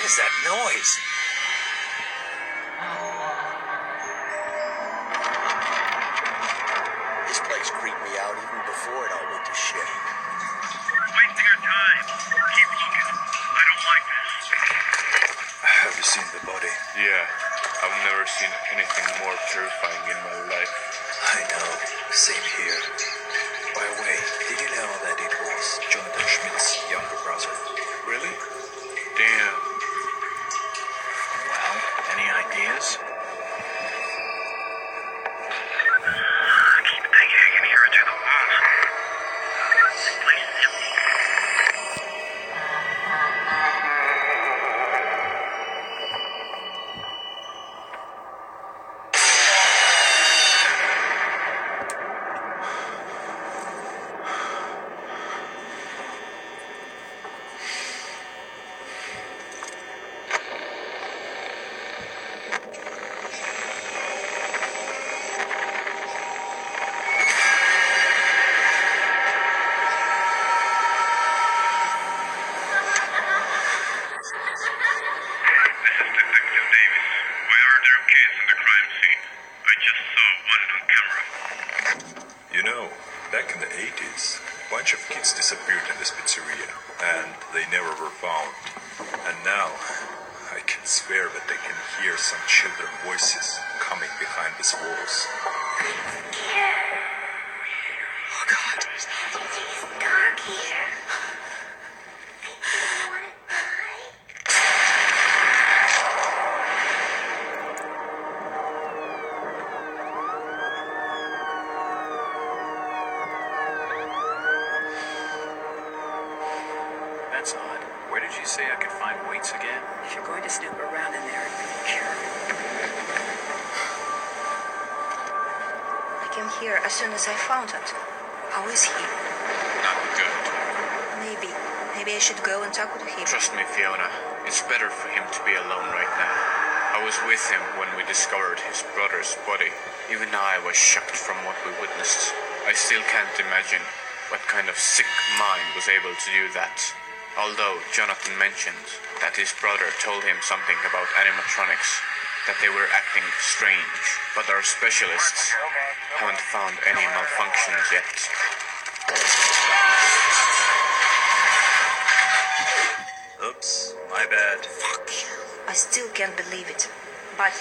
is that noise? This place creeped me out even before it all went to shit. We're wasting our time. Keep looking. I don't like this. Have you seen the body? Yeah, I've never seen anything more terrifying in my life. I know. Same here. By the way, did you know that it was Jonathan Schmidt's younger brother? Really? Damn. Well, any ideas? Keep thinking here into the walls. This place is empty. Back in the 80s, a bunch of kids disappeared in this pizzeria, and they never were found. And now, I can swear that I can hear some children voices coming behind these walls. Oh God. It's dark here. That's odd. Where did you say I could find weights again? If you're going to snoop around in there, be careful. I came here as soon as I found it. How is he? Not good. Maybe I should go and talk with him. Trust me, Fiona. It's better for him to be alone right now. I was with him when we discovered his brother's body. Even I was shocked from what we witnessed. I still can't imagine what kind of sick mind was able to do that. Although Jonathan mentioned that his brother told him something about animatronics, that they were acting strange, but our specialists haven't found any malfunctions yet. Oops, my bad. Fuck. I still can't believe it. But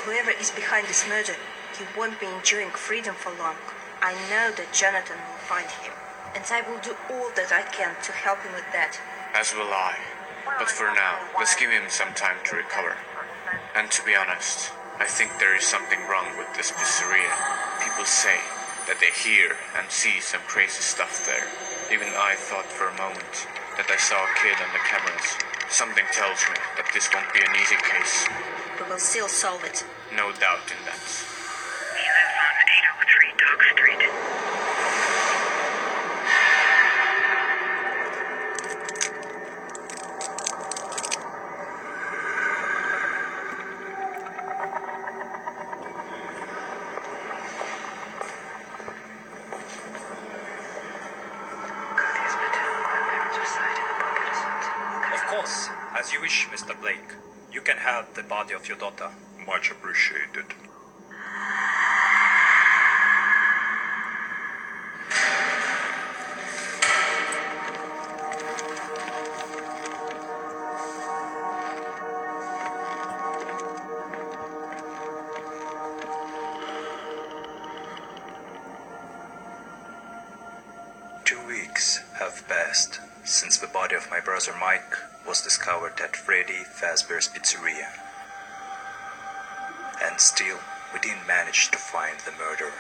whoever is behind this murder, he won't be enjoying freedom for long. I know that Jonathan will find him, and I will do all that I can to help him with that. As will I. But for now, let's give him some time to recover. And to be honest, I think there is something wrong with this pizzeria. People say that they hear and see some crazy stuff there. Even I thought for a moment that I saw a kid on the cameras. Something tells me that this won't be an easy case. We will still solve it. No doubt in that. He lives on 803 Dock Street. Of course, as you wish, Mr. Blake. You can have the body of your daughter. Much appreciated. Have passed since the body of my brother Mike was discovered at Freddy Fazbear's Pizzeria. And still, we didn't manage to find the murderer.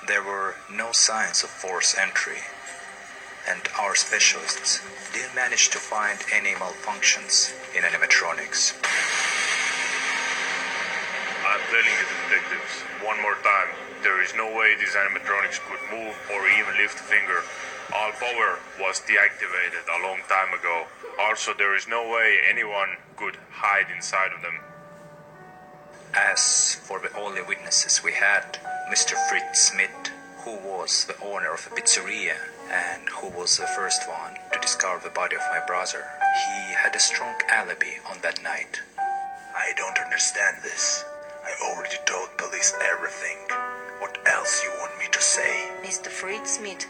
There were no signs of forced entry, and our specialists didn't manage to find any malfunctions in animatronics. I'm telling you, detectives, one more time. There is no way these animatronics could move or even lift a finger. All power was deactivated a long time ago. Also, there is no way anyone could hide inside of them. As for the only witnesses we had, Mr. Fritz Smith, who was the owner of the pizzeria and who was the first one to discover the body of my brother. He had a strong alibi on that night. I don't understand this. I already told police everything. What else you want me to say? Mr. Fred Smith,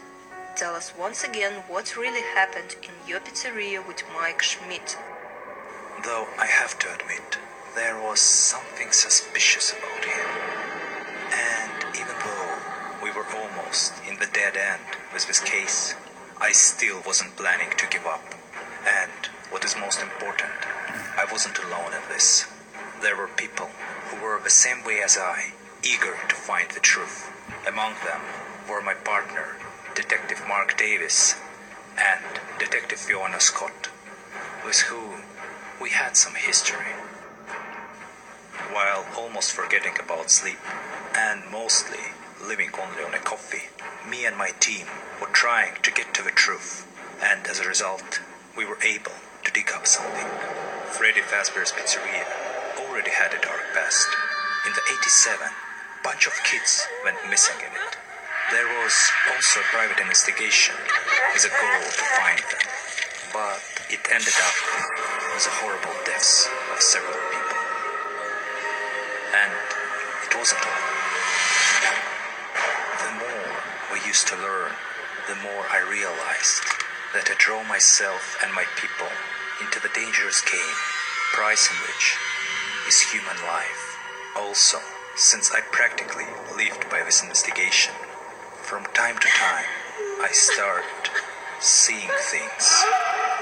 tell us once again what really happened in your pizzeria with Mike Schmidt. Though I have to admit, there was something suspicious about him. And even though we were almost in the dead end with this case, I still wasn't planning to give up. And what is most important, I wasn't alone in this. There were people who were the same way as I, eager to find the truth. Among them were my partner, Detective Mark Davis, and Detective Fiona Scott, with whom we had some history. While almost forgetting about sleep, and mostly living only on a coffee, me and my team were trying to get to the truth, and as a result, we were able to dig up something. Freddy Fazbear's Pizzeria already had a dark past. In the 87, a bunch of kids went missing in it. There was also a private investigation with a goal to find them, but it ended up with the horrible deaths of several people. And it wasn't all. The more we used to learn, the more I realized that I drove myself and my people into the dangerous game, price in which is human life. Also, since I practically lived by this investigation, from time to time, I start seeing things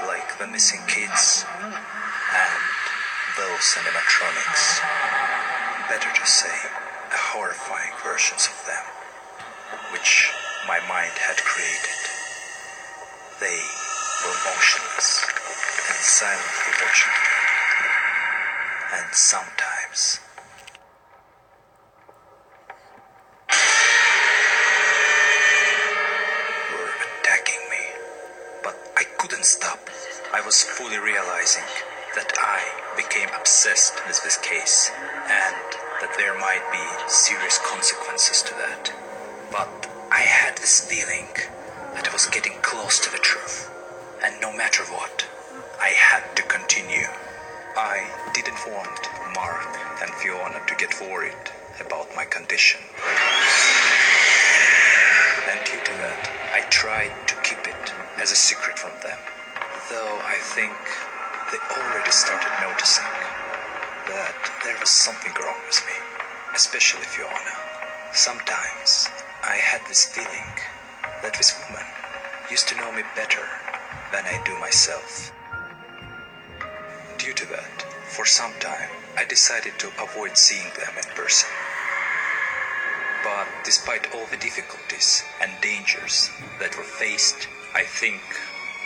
like the missing kids and those animatronics. Better to say, horrifying versions of them, which my mind had created. They were motionless and silently watching me. And sometimes were attacking me. But I couldn't stop. I was fully realizing that I became obsessed with this case and that there might be serious consequences to that. But I had this feeling that I was getting close to the truth, and no matter what, I had to continue. I didn't want Mark and Fiona to get worried about my condition. And due to that, I tried to keep it as a secret from them, though I think they already started noticing that there was something wrong with me, especially Fiona. Sometimes I had this feeling that this woman used to know me better than I do myself. Due to that, for some time, I decided to avoid seeing them in person. But despite all the difficulties and dangers that were faced, I think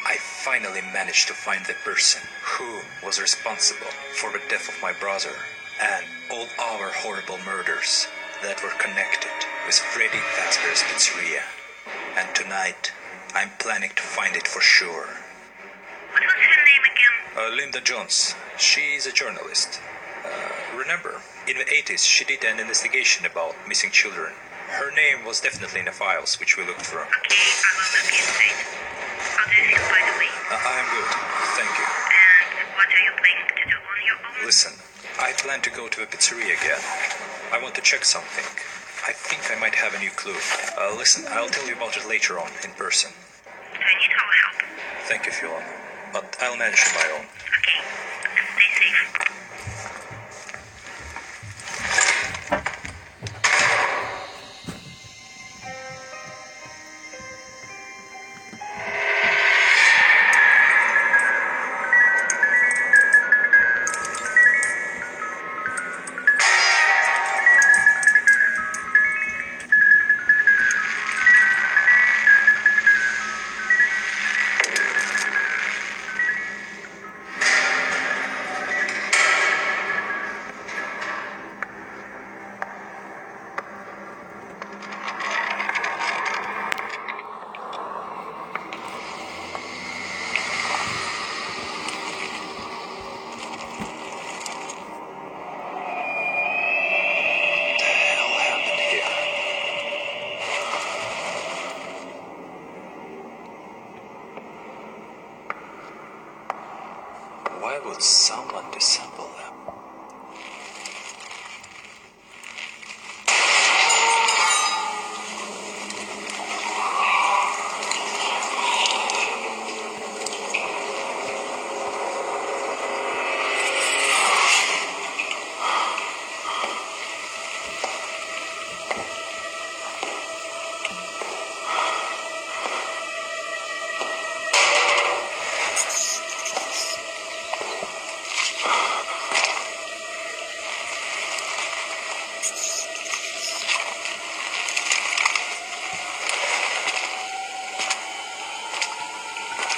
I finally managed to find the person who was responsible for the death of my brother and all our horrible murders that were connected with Freddy Fazbear's Pizzeria. And tonight, I'm planning to find it for sure. What was her name again? Linda Jones. She's a journalist. Remember, in the 80s, she did an investigation about missing children. Her name was definitely in the files which we looked through. Okay, I will look into it. How do you feel, by the way? I'm good, thank you. And what are you planning to do on your own? Listen, I plan to go to the pizzeria again. I want to check something. I think I might have a new clue. Listen, I'll tell you about it later on, in person. I need our help. Thank you, Fiona. But I'll manage on my own. Okay, and stay safe. Why would someone disassemble them?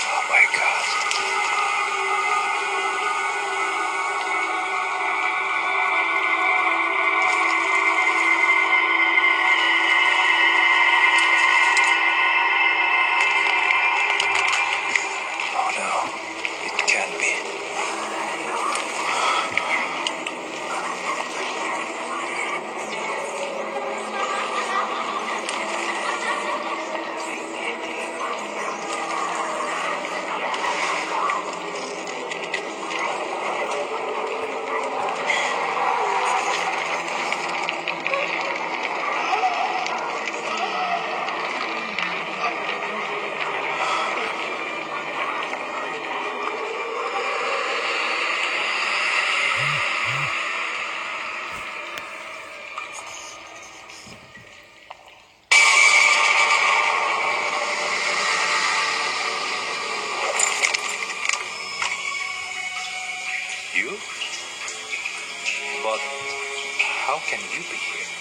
Oh my God. Oh no, it can't be. You? But how can you be here?